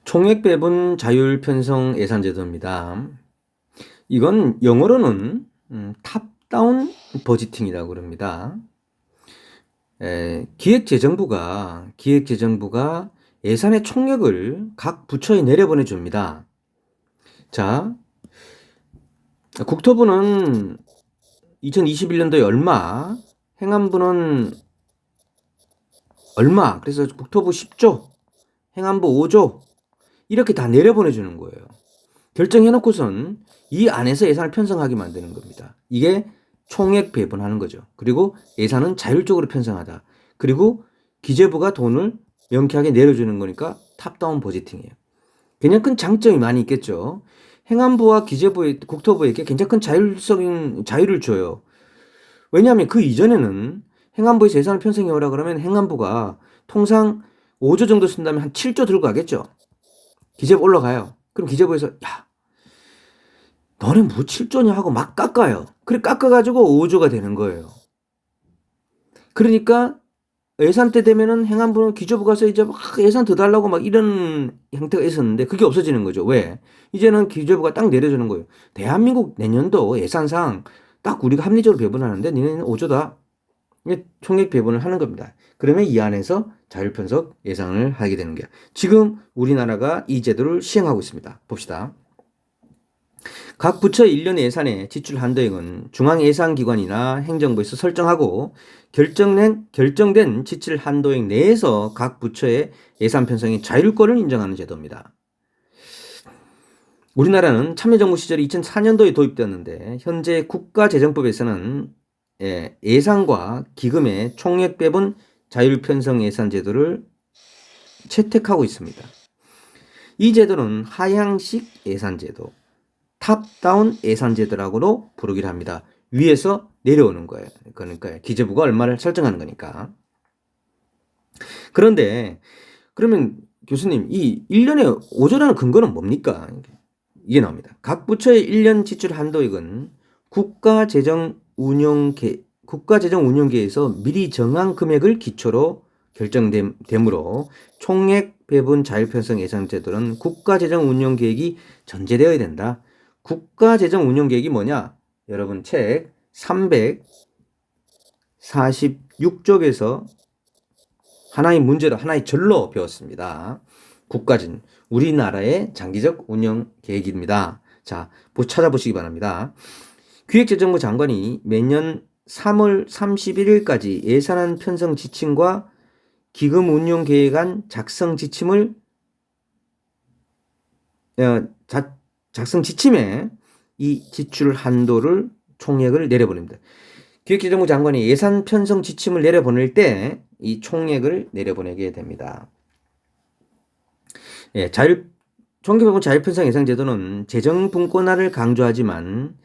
총액 배분 자율 편성 예산 제도입니다. 이건 영어로는 탑다운 버지팅이라고 그럽니다. 기획재정부가 예산의 총액을 각 부처에 내려보내 줍니다. 자, 국토부는 2021년도에 얼마, 행안부는 얼마, 그래서 국토부 10조, 행안부 5조 이렇게 다 내려보내주는 거예요. 결정해놓고선 이 안에서 예산을 편성하게 만드는 겁니다. 이게 총액 배분하는 거죠. 그리고 예산은 자율적으로 편성하다. 그리고 기재부가 돈을 명쾌하게 내려주는 거니까 탑다운 버지팅이에요. 굉장히 큰 장점이 많이 있겠죠. 행안부와 국토부에게 굉장히 큰 자율을 줘요. 왜냐하면 그 이전에는 행안부에서 예산을 편성해 오라 그러면 행안부가 통상 5조 정도 쓴다면 한 7조 들고 가겠죠. 기재부 올라가요. 그럼 기재부에서 야, 너네 뭐 7조냐 하고 막 깎아요. 그래 깎아가지고 5조가 되는 거예요. 그러니까 예산 때 되면은 행안부는 기재부 가서 이제 막 예산 더 달라고 막 이런 형태가 있었는데 그게 없어지는 거죠. 왜? 이제는 기재부가 딱 내려주는 거예요. 대한민국 내년도 예산상 딱 우리가 합리적으로 배분하는데 니네는 5조다. 총액 배분을 하는 겁니다. 그러면 이 안에서 자율편성 예산을 하게 되는 거야. 지금 우리나라가 이 제도를 시행하고 있습니다. 봅시다. 각 부처 1년 예산의 지출 한도액은 중앙예산기관이나 행정부에서 설정하고 결정된 지출 한도액 내에서 각 부처의 예산 편성의 자율권을 인정하는 제도입니다. 우리나라는 참여정부 시절에 2004년도에 도입되었는데 현재 국가재정법에서는 예산과 기금의 총액 배분 자율편성 예산 제도를 채택하고 있습니다. 이 제도는 하향식 예산제도, 탑다운 예산제도라고도 부르기를 합니다. 위에서 내려오는 거예요. 그러니까 기재부가 얼마를 설정하는 거니까. 그런데 그러면 교수님 이 1년에 5조라는 근거는 뭡니까? 이게 나옵니다. 각 부처의 1년 지출 한도액은 국가재정운영계에서 미리 정한 금액을 기초로 결정되므로 총액 배분 자율편성 예산제도는 국가재정운영계획이 전제되어야 된다. 국가재정운영계획이 뭐냐? 여러분 책 346쪽에서 하나의 문제로 하나의 절로 배웠습니다. 국가진 우리나라의 장기적 운영 계획입니다. 자, 찾아보시기 바랍니다. 기획재정부 장관이 매년 3월 31일까지 예산안 편성 지침과 기금 운용 계획안 작성 지침을 작성 지침에 이 지출 한도를 총액을 내려보냅니다. 기획재정부 장관이 예산 편성 지침을 내려보낼 때 이 총액을 내려보내게 됩니다. 총기배분 자율편성 예산제도는 재정분권화를 강조하지만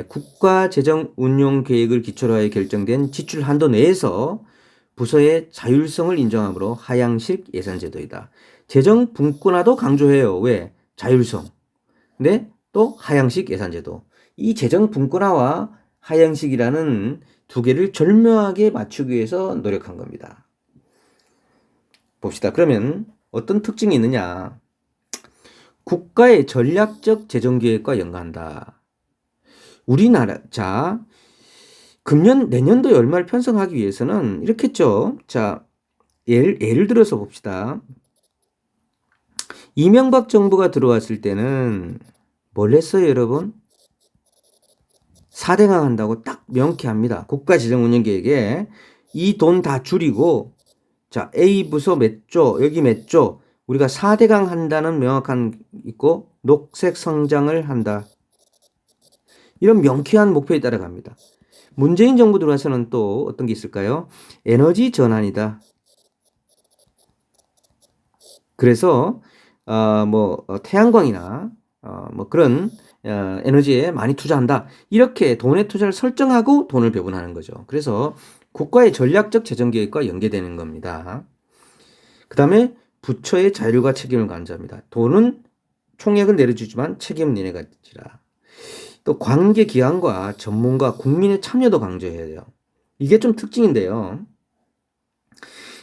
국가재정운용계획을 기초로 하여 결정된 지출 한도 내에서 부서의 자율성을 인정하므로 하향식 예산제도이다. 재정분권화도 강조해요. 왜? 자율성. 근데 또 하향식 예산제도. 이 재정분권화와 하향식이라는 두 개를 절묘하게 맞추기 위해서 노력한 겁니다. 봅시다. 그러면 어떤 특징이 있느냐? 국가의 전략적 재정계획과 연관한다. 내년도에 얼마를 편성하기 위해서는 이렇게 했죠. 자, 예를 들어서 봅시다. 이명박 정부가 들어왔을 때는 뭘 했어요, 여러분? 4대강 한다고 딱 명쾌합니다. 국가재정운영계획에 이 돈 다 줄이고 자, A 부서 몇 조, 여기 몇 조, 우리가 4대강 한다는 명확한 있고 녹색 성장을 한다. 이런 명쾌한 목표에 따라갑니다. 문재인 정부 들어와서는 또 어떤 게 있을까요? 에너지 전환이다. 그래서 태양광이나 그런 에너지에 많이 투자한다. 이렇게 돈의 투자를 설정하고 돈을 배분하는 거죠. 그래서 국가의 전략적 재정계획과 연계되는 겁니다. 그 다음에 부처의 자율과 책임을 강조합니다. 돈은 총액은 내려주지만 책임은 니네가 지라. 또 관계기관과 전문가, 국민의 참여도 강조해야 돼요. 이게 좀 특징인데요.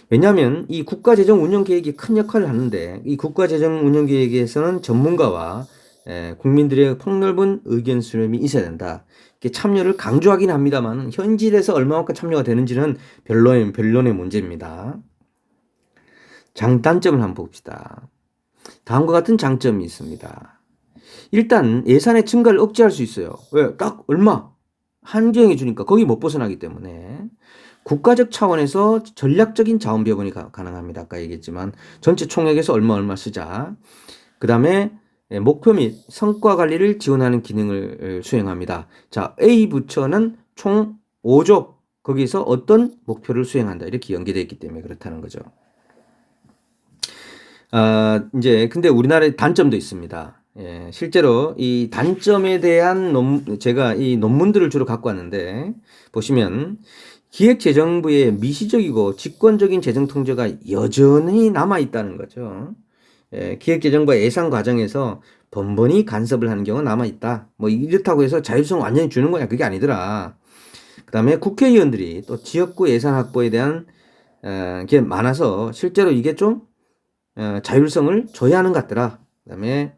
왜냐하면 이 국가재정운영계획이 큰 역할을 하는데 이 국가재정운영계획에서는 전문가와 국민들의 폭넓은 의견 수렴이 있어야 된다. 이렇게 참여를 강조하긴 합니다만 현실에서 얼마만큼 참여가 되는지는 변론의 문제입니다. 장단점을 한번 봅시다. 다음과 같은 장점이 있습니다. 일단 예산의 증가를 억제할 수 있어요. 왜? 딱 얼마? 한정해 주니까 거기 못 벗어나기 때문에 국가적 차원에서 전략적인 자원 배분이 가능합니다. 아까 얘기했지만 전체 총액에서 얼마 쓰자. 그 다음에 목표 및 성과 관리를 지원하는 기능을 수행합니다. 자, A 부처는 총 5조 거기서 어떤 목표를 수행한다. 이렇게 연계되어 있기 때문에 그렇다는 거죠. 이제 근데 우리나라에 단점도 있습니다. 예, 실제로 이 단점에 대한 제가 이 논문들을 주로 갖고 왔는데 보시면 기획재정부의 미시적이고 직권적인 재정 통제가 여전히 남아 있다는 거죠. 예, 기획재정부의 예산 과정에서 번번이 간섭을 하는 경우가 남아 있다. 뭐 이렇다고 해서 자율성 완전히 주는 거냐? 그게 아니더라. 그다음에 국회의원들이 또 지역구 예산 확보에 대한 게 많아서 실제로 이게 좀 자율성을 저해하는 것 같더라. 그다음에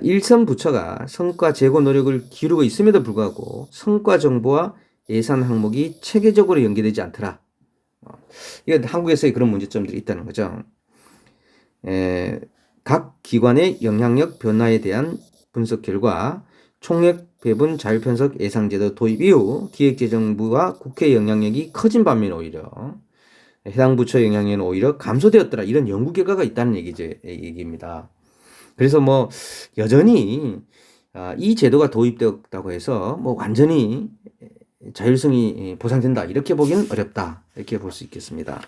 일선 부처가 성과 제고 노력을 기울이고 있음에도 불구하고 성과 정보와 예산 항목이 체계적으로 연계되지 않더라. 이건 한국에서의 그런 문제점들이 있다는 거죠. 각 기관의 영향력 변화에 대한 분석 결과 총액 배분 자율편성 예산제도 도입 이후 기획재정부와 국회 영향력이 커진 반면 오히려 해당 부처 영향력은 오히려 감소되었더라. 이런 연구 결과가 있다는 얘기입니다. 그래서 뭐 여전히 이 제도가 도입되었다고 해서 뭐 완전히 자율성이 보상된다. 이렇게 보기는 어렵다. 이렇게 볼 수 있겠습니다.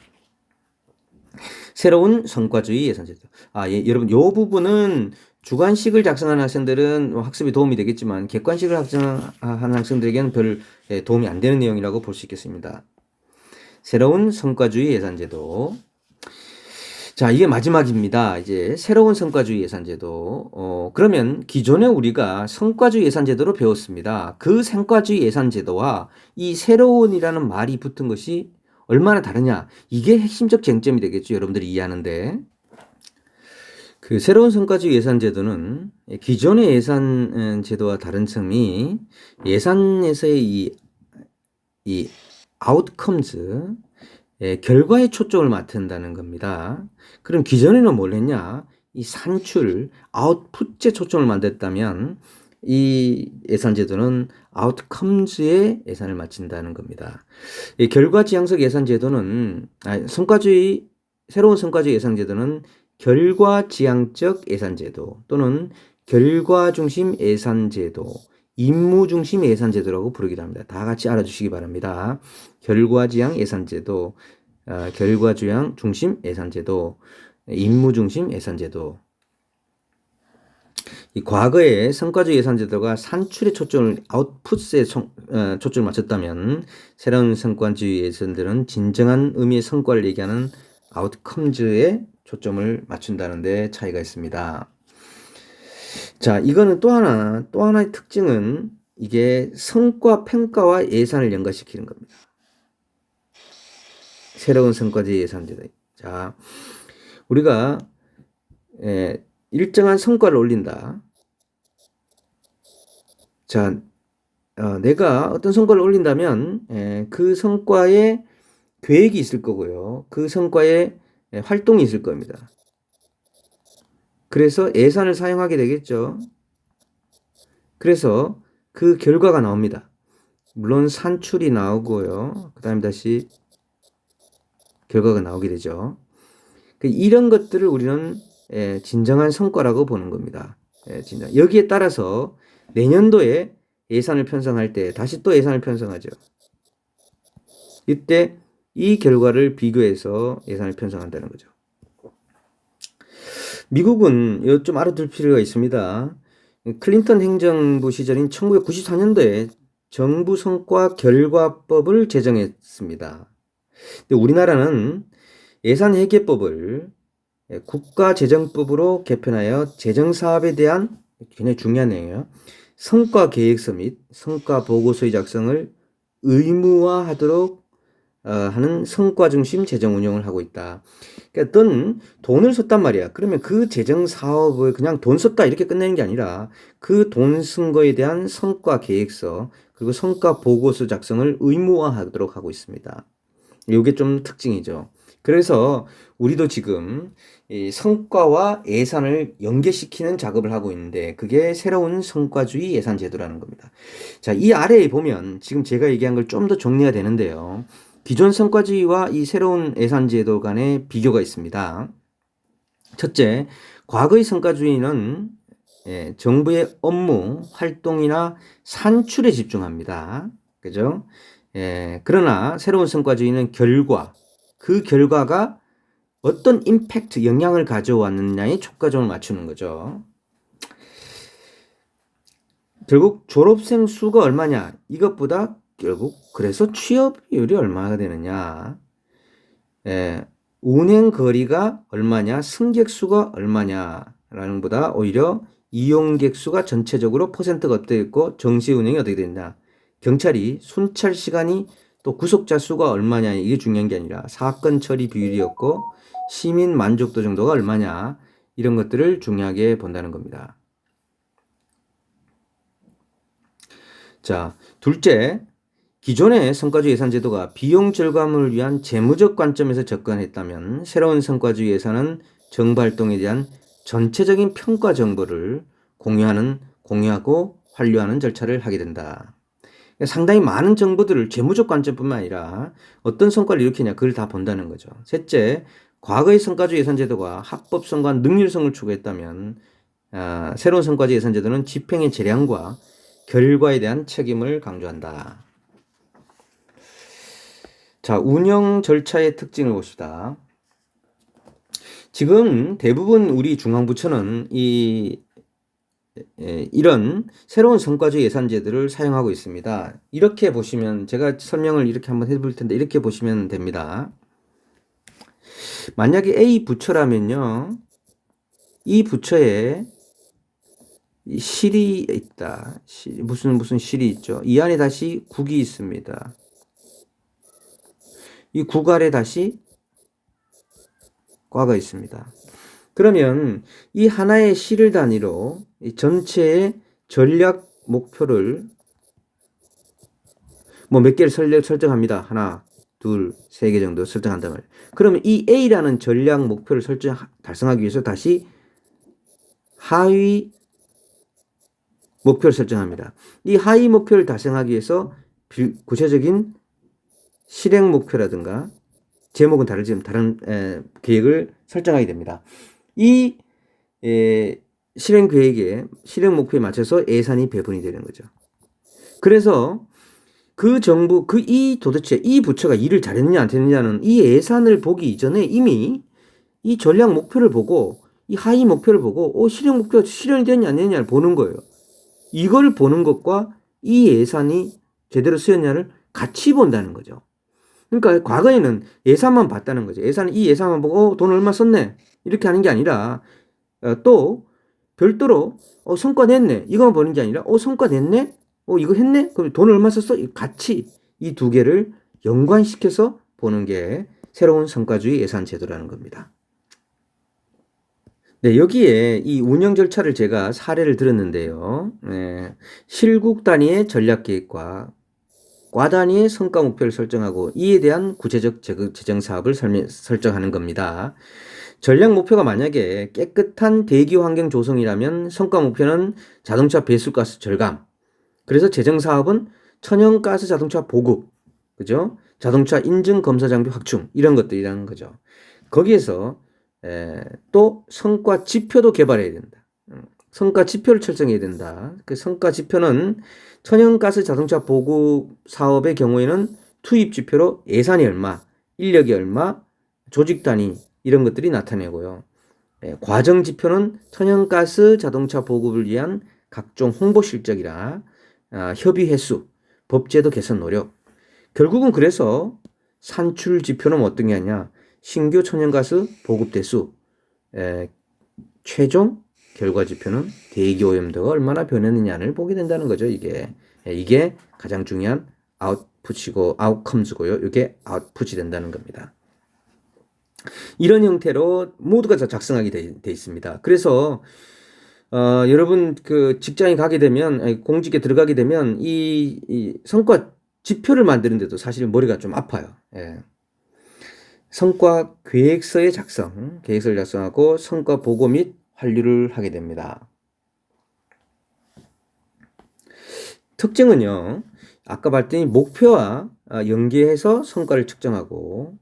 새로운 성과주의 예산제도. 예, 여러분, 요 부분은 주관식을 작성하는 학생들은 학습에 도움이 되겠지만 객관식을 작성하는 학생들에게는 별 도움이 안 되는 내용이라고 볼 수 있겠습니다. 새로운 성과주의 예산제도. 자, 이게 마지막입니다. 이제 새로운 성과주의 예산제도. 그러면 기존에 우리가 성과주의 예산제도로 배웠습니다. 그 성과주의 예산제도와 이 새로운이라는 말이 붙은 것이 얼마나 다르냐? 이게 핵심적 쟁점이 되겠죠. 여러분들이 이해하는데. 그 새로운 성과주의 예산제도는 기존의 예산제도와 다른 점이 예산에서의 이 outcomes, 결과에 초점을 맞춘다는 겁니다. 그럼 기존에는 뭘 했냐? 이 산출, 아웃풋에 초점을 만들었다면 이 예산제도는 아웃컴즈에 예산을 맞춘다는 겁니다. 이 결과지향적 예산제도는 새로운 성과주의 예산제도는 결과지향적 예산제도 또는 결과중심 예산제도, 임무중심 예산제도라고 부르기도 합니다. 다 같이 알아주시기 바랍니다. 결과지향 예산제도, 결과주향 중심 예산제도, 임무중심 예산제도. 이 과거의 성과주의 예산제도가 산출에 초점을 아웃풋에 초점을 맞췄다면 새로운 성과주의 예산들은 진정한 의미의 성과를 얘기하는 아웃컴즈에 초점을 맞춘다는 데 차이가 있습니다. 자, 이거는 또 하나의 특징은 이게 성과 평가와 예산을 연관시키는 겁니다. 새로운 성과주의 예산제도. 자, 우리가 일정한 성과를 올린다. 자, 내가 어떤 성과를 올린다면 그 성과에 계획이 있을 거고요. 그 성과에 활동이 있을 겁니다. 그래서 예산을 사용하게 되겠죠. 그래서 그 결과가 나옵니다. 물론 산출이 나오고요. 그 다음에 다시 결과가 나오게 되죠. 이런 것들을 우리는 진정한 성과라고 보는 겁니다. 여기에 따라서 내년도에 예산을 편성할 때 다시 또 예산을 편성하죠. 이때 이 결과를 비교해서 예산을 편성한다는 거죠. 미국은 이거 좀 알아둘 필요가 있습니다. 클린턴 행정부 시절인 1994년도에 정부 성과 결과법을 제정했습니다. 근데 우리나라는 예산회계법을 국가재정법으로 개편하여 재정사업에 대한 굉장히 중요한 내용이에요. 성과계획서 및 성과보고서의 작성을 의무화하도록 하는 성과 중심 재정 운영을 하고 있다. 그러니까 어떤 돈을 썼단 말이야. 그러면 그 재정 사업을 그냥 돈 썼다 이렇게 끝내는 게 아니라 그 돈 쓴 거에 대한 성과 계획서 그리고 성과 보고서 작성을 의무화하도록 하고 있습니다. 이게 좀 특징이죠. 그래서 우리도 지금 이 성과와 예산을 연계시키는 작업을 하고 있는데 그게 새로운 성과주의 예산 제도라는 겁니다. 자, 이 아래에 보면 지금 제가 얘기한 걸 좀 더 정리가 되는데요. 기존 성과주의와 이 새로운 예산 제도 간의 비교가 있습니다. 첫째, 과거의 성과주의는 정부의 업무, 활동이나 산출에 집중합니다. 그죠? 그러나 새로운 성과주의는 결과, 그 결과가 어떤 임팩트, 영향을 가져왔느냐에 초점을 맞추는 거죠. 결국 졸업생 수가 얼마냐, 이것보다 결국 그래서 취업률이 얼마가 되느냐, 운행 거리가 얼마냐, 승객 수가 얼마냐라는 보다 오히려 이용객 수가 전체적으로 퍼센트가 어떻게 있고 정시 운행이 어떻게 되느냐, 경찰이 순찰 시간이 또 구속자 수가 얼마냐 이게 중요한 게 아니라 사건 처리 비율이었고 시민 만족도 정도가 얼마냐 이런 것들을 중요하게 본다는 겁니다. 자, 둘째, 기존의 성과주의 예산 제도가 비용 절감을 위한 재무적 관점에서 접근했다면 새로운 성과주의 예산은 정부 활동에 대한 전체적인 평가 정보를 공유하고 환류하는 절차를 하게 된다. 상당히 많은 정보들을 재무적 관점뿐만 아니라 어떤 성과를 일으키냐 그걸 다 본다는 거죠. 셋째, 과거의 성과주의 예산 제도가 합법성과 능률성을 추구했다면 새로운 성과주의 예산 제도는 집행의 재량과 결과에 대한 책임을 강조한다. 자, 운영 절차의 특징을 봅시다. 지금 대부분 우리 중앙부처는 이런 새로운 성과주의 예산제도를 사용하고 있습니다. 이렇게 보시면 제가 설명을 이렇게 한번 해볼 텐데 이렇게 보시면 됩니다. 만약에 A 부처라면요, 이 부처에 실이 있다. 무슨 실이 있죠. 이 안에 다시 국이 있습니다. 이 국 아래 다시 과가 있습니다. 그러면 이 하나의 실을 단위로 이 전체의 전략 목표를 뭐 몇 개를 설정합니다. 하나, 둘, 세 개 정도 설정한단 말이에요. 그러면 이 A라는 전략 목표를 달성하기 위해서 다시 하위 목표를 설정합니다. 이 하위 목표를 달성하기 위해서 구체적인 실행 목표라든가 제목은 다르지만 다른 계획을 설정하게 됩니다. 이 실행 계획에 실행 목표에 맞춰서 예산이 배분이 되는 거죠. 그래서 그 정부 도대체 이 부처가 일을 잘했느냐 안 했느냐는 이 예산을 보기 이전에 이미 이 전략 목표를 보고 이 하위 목표를 보고 실행 목표가 실현이 되느냐 안 되느냐를 보는 거예요. 이걸 보는 것과 이 예산이 제대로 쓰였냐를 같이 본다는 거죠. 그러니까 과거에는 예산만 봤다는 거죠. 이 예산만 보고 돈 얼마 썼네 이렇게 하는 게 아니라 또 별도로 성과 냈네 이거만 보는 게 아니라 성과 냈네 이거 했네 그럼 돈 얼마 썼어 같이 이 두 개를 연관시켜서 보는 게 새로운 성과주의 예산 제도라는 겁니다. 네, 여기에 이 운영 절차를 제가 사례를 들었는데요. 실국 단위의 전략 계획과 과 단위의 성과 목표를 설정하고 이에 대한 구체적 재정 사업을 설정하는 겁니다. 전략 목표가 만약에 깨끗한 대기 환경 조성이라면 성과 목표는 자동차 배수가스 절감. 그래서 재정 사업은 천연가스 자동차 보급, 그죠? 자동차 인증 검사 장비 확충 이런 것들이라는 거죠. 거기에서 또 성과 지표도 개발해야 된다. 성과 지표를 설정해야 된다. 그 성과 지표는 천연가스 자동차 보급 사업의 경우에는 투입 지표로 예산이 얼마, 인력이 얼마, 조직 단위 이런 것들이 나타내고요. 과정 지표는 천연가스 자동차 보급을 위한 각종 홍보 실적이나 협의 횟수, 법제도 개선 노력. 결국은 그래서 산출 지표는 어떤 게 아니냐? 신규 천연가스 보급 대수, 최종 결과 지표는 대기 오염도가 얼마나 변했느냐를 보게 된다는 거죠. 이게 가장 중요한 아웃풋이고 아웃컴즈고요. 이게 아웃풋이 된다는 겁니다. 이런 형태로 모두가 다 작성하게 돼 있습니다. 그래서 여러분 그 직장에 가게 되면 아니, 공직에 들어가게 되면 이 성과 지표를 만드는데도 사실 머리가 좀 아파요. 예. 성과 계획서의 작성, 계획서를 작성하고 성과 보고 및 환류를 하게 됩니다. 특징은요, 아까 봤더니 목표와 연계해서 성과를 측정하고,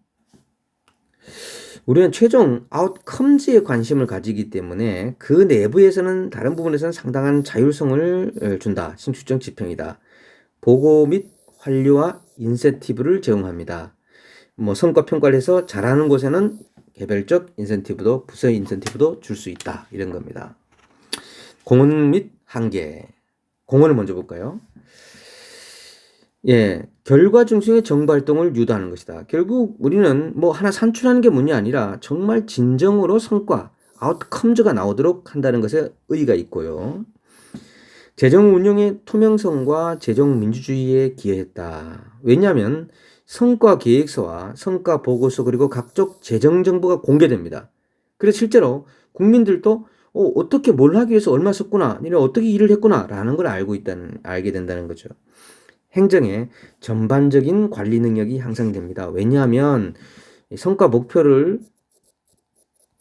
우리는 최종 아웃컴즈에 관심을 가지기 때문에 그 내부에서는 다른 부분에서는 상당한 자율성을 준다. 심추정 지평이다. 보고 및 환류와 인센티브를 제공합니다. 뭐 성과 평가를 해서 잘하는 곳에는 개별적 인센티브도 부서 인센티브도 줄 수 있다. 이런 겁니다. 공헌 및 한계. 공헌을 먼저 볼까요? 예, 결과 중심의 정보 활동을 유도하는 것이다. 결국 우리는 뭐 하나 산출하는 게 문이 아니라 정말 진정으로 성과, 아웃컴즈가 나오도록 한다는 것에 의의가 있고요. 재정 운영의 투명성과 재정 민주주의에 기여했다. 왜냐하면 성과 계획서와 성과 보고서 그리고 각종 재정 정보가 공개됩니다. 그래서 실제로 국민들도 어떻게 뭘 하기 위해서 얼마 썼구나, 니네 어떻게 일을 했구나라는 걸 알게 된다는 거죠. 행정의 전반적인 관리 능력이 향상됩니다. 왜냐하면 성과 목표를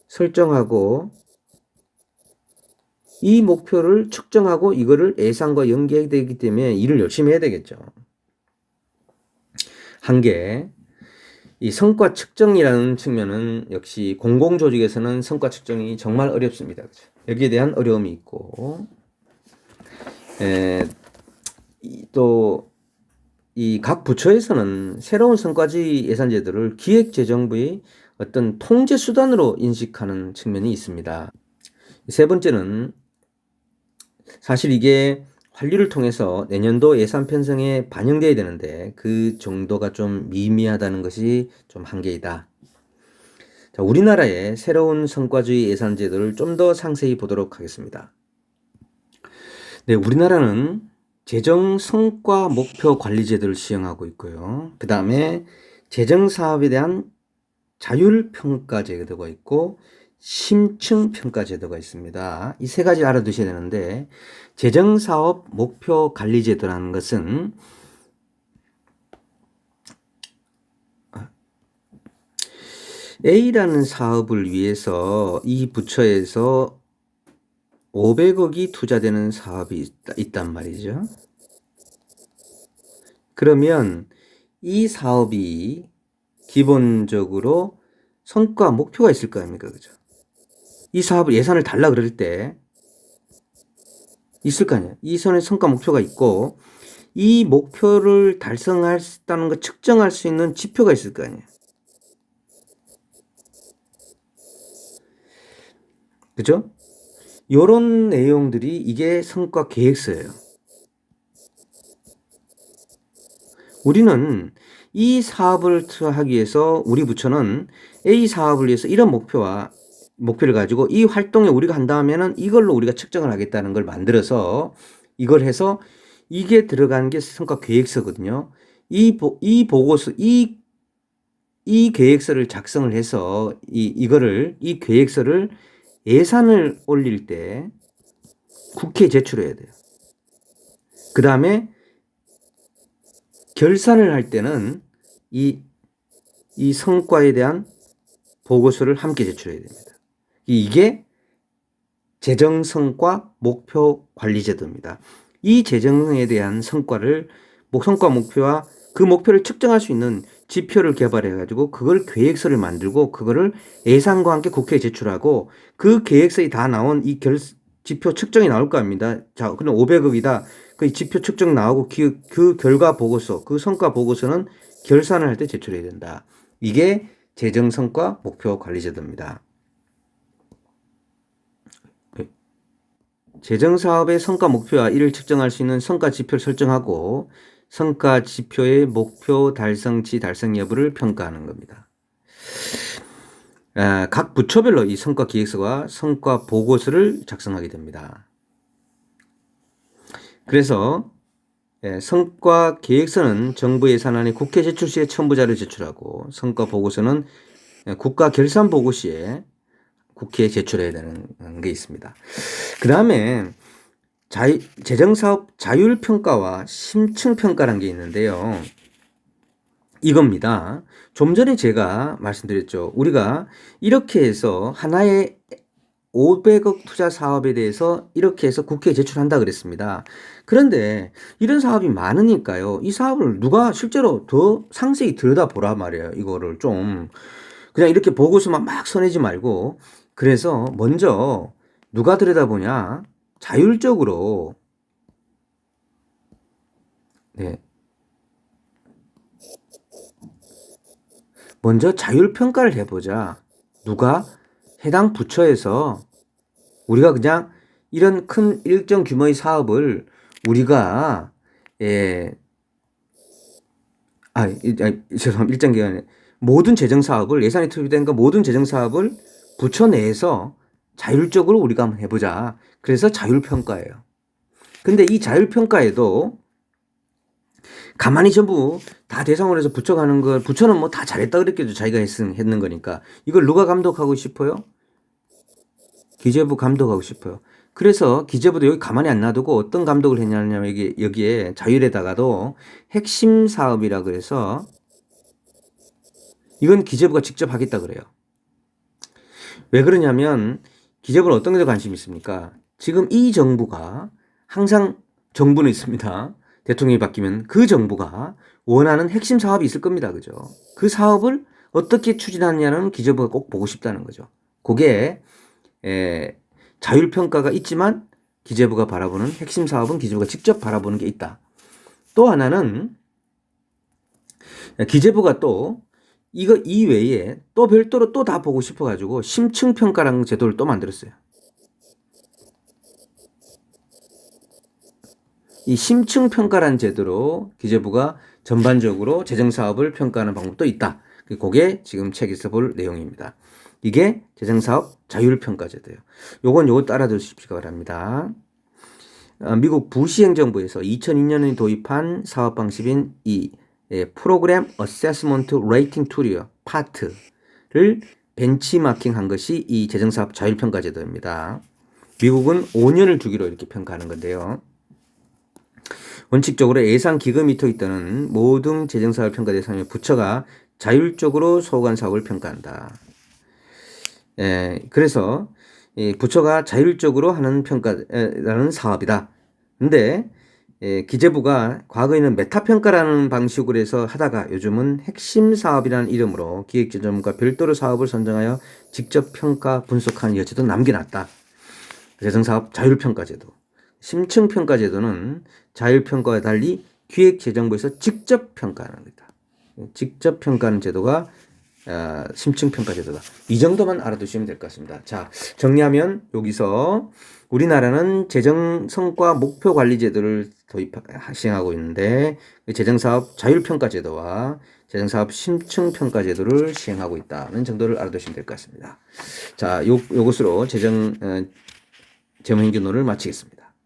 설정하고 이 목표를 측정하고 이거를 예산과 연계해야 되기 때문에 일을 열심히 해야 되겠죠. 한계, 이 성과 측정이라는 측면은 역시 공공조직에서는 성과 측정이 정말 어렵습니다. 그렇죠? 여기에 대한 어려움이 있고, 또 이 각 부처에서는 새로운 성과주의 예산제도를 기획재정부의 어떤 통제 수단으로 인식하는 측면이 있습니다. 세 번째는 사실 이게 환류를 통해서 내년도 예산 편성에 반영돼야 되는데 그 정도가 좀 미미하다는 것이 좀 한계이다. 자, 우리나라의 새로운 성과주의 예산제도를 좀 더 상세히 보도록 하겠습니다. 네, 우리나라는 재정 성과 목표 관리 제도를 시행하고 있고요. 그 다음에 재정 사업에 대한 자율 평가 제도가 있고 심층 평가 제도가 있습니다. 이 세 가지 알아두셔야 되는데 재정 사업 목표 관리 제도라는 것은 A라는 사업을 위해서 이 부처에서 500억이 투자되는 사업이 있단 말이죠. 그러면 이 사업이 기본적으로 성과 목표가 있을 거 아닙니까? 그죠? 이 사업을 예산을 달라 그럴 때 있을 거 아니에요. 이 선의 성과 목표가 있고 이 목표를 달성했다는 걸 측정할 수 있는 지표가 있을 거 아니에요. 그죠? 요런 내용들이 이게 성과 계획서예요. 우리는 이 사업을 하기 위해서 우리 부처는 A 사업을 위해서 이런 목표를 가지고 이 활동에 우리가 한다면은 이걸로 우리가 측정을 하겠다는 걸 만들어서 이걸 해서 이게 들어가는 게 성과 계획서거든요. 이 보고서, 이 계획서를 작성을 해서 이 계획서를 예산을 올릴 때 국회에 제출해야 돼요. 그 다음에 결산을 할 때는 이 성과에 대한 보고서를 함께 제출해야 됩니다. 이게 재정성과 목표 관리제도입니다. 이 재정에 대한 성과 목표와 그 목표를 측정할 수 있는 지표를 개발해가지고 그걸 계획서를 만들고 그거를 예산과 함께 국회에 제출하고 그 계획서에 다 나온 이 지표 측정이 나올 거 아닙니다. 자, 그럼 500억이다. 그 지표 측정 나오고 그 결과 보고서, 그 성과 보고서는 결산을 할 때 제출해야 된다. 이게 재정성과 목표 관리제도입니다. 재정사업의 성과 목표와 이를 측정할 수 있는 성과 지표를 설정하고 성과 지표의 목표 달성치 달성 여부를 평가하는 겁니다. 각 부처별로 이 성과 기획서와 성과 보고서를 작성하게 됩니다. 그래서 성과 계획서는 정부 예산안이 국회 제출 시에 첨부 자료 제출하고 성과 보고서는 국가 결산 보고 시에 국회에 제출해야 되는 게 있습니다. 그 다음에 재정사업 자율평가와 심층평가라는 게 있는데요. 이겁니다. 좀 전에 제가 말씀드렸죠. 우리가 이렇게 해서 하나의 500억 투자 사업에 대해서 이렇게 해서 국회에 제출한다 그랬습니다. 그런데 이런 사업이 많으니까요. 이 사업을 누가 실제로 더 상세히 들여다보라 말이에요. 이거를 좀 그냥 이렇게 보고서만 막 써내지 말고 그래서 먼저 누가 들여다보냐 자율적으로 먼저 자율평가를 해보자. 누가 해당 부처에서 우리가 그냥 이런 큰 일정 규모의 사업을 우리가 죄송합니다. 일정 기간에 모든 재정 사업을 예산이 투입된 거 모든 재정 사업을 부처 내에서 자율적으로 우리가 한번 해보자. 그래서 자율평가예요. 근데 이 자율평가에도 가만히 전부 다 대상으로 해서 부처가 하는 걸 부처는 뭐 다 잘했다 그랬겠죠. 자기가 했는 거니까. 이걸 누가 감독하고 싶어요? 기재부 감독하고 싶어요. 그래서 기재부도 여기 가만히 안 놔두고 어떤 감독을 했냐면 여기에 자율에다가도 핵심 사업이라 그래서 이건 기재부가 직접 하겠다 그래요. 왜 그러냐면 기재부는 어떤 데 관심이 있습니까? 지금 이 정부가 항상 정부는 있습니다. 대통령이 바뀌면 그 정부가 원하는 핵심 사업이 있을 겁니다. 그죠? 그 사업을 어떻게 추진하느냐는 기재부가 꼭 보고 싶다는 거죠. 그게 자율평가가 있지만 기재부가 바라보는 핵심 사업은 기재부가 직접 바라보는 게 있다. 또 하나는 기재부가 또 이거 이외에 또 별도로 또 다 보고 싶어가지고 심층평가라는 제도를 또 만들었어요. 이 심층평가라는 제도로 기재부가 전반적으로 재정사업을 평가하는 방법도 있다. 그게 지금 책에서 볼 내용입니다. 이게 재정사업 자율평가제도예요. 요거 따라두시기 바랍니다. 미국 부시 행정부에서 2002년에 도입한 사업 방식인 이 프로그램 어세스먼트 레이팅 툴이요. 파트를 벤치마킹한 것이 이 재정사업 자율평가제도입니다. 미국은 5년을 주기로 이렇게 평가하는 건데요. 원칙적으로 예산 기금이 투입되는 모든 재정사업 평가 대상의 부처가 자율적으로 소관 사업을 평가한다. 그래서 부처가 자율적으로 하는 평가라는 사업이다. 근데 기재부가 과거에는 메타평가라는 방식으로 해서 하다가 요즘은 핵심 사업이라는 이름으로 기획재정부가 별도로 사업을 선정하여 직접 평가 분석하는 여지도 남겨놨다. 재정사업 자율평가제도. 심층평가제도는 자율평가와 달리 기획재정부에서 직접 평가하는 겁니다. 직접 평가하는 제도가 심층평가제도다. 이 정도만 알아두시면 될 것 같습니다. 자, 정리하면 여기서 우리나라는 재정성과 목표관리제도를 시행하고 있는데 재정사업 자율평가제도와 재정사업 심층평가제도를 시행하고 있다는 정도를 알아두시면 될 것 같습니다. 자, 요것으로 재정행규론을 마치겠습니다.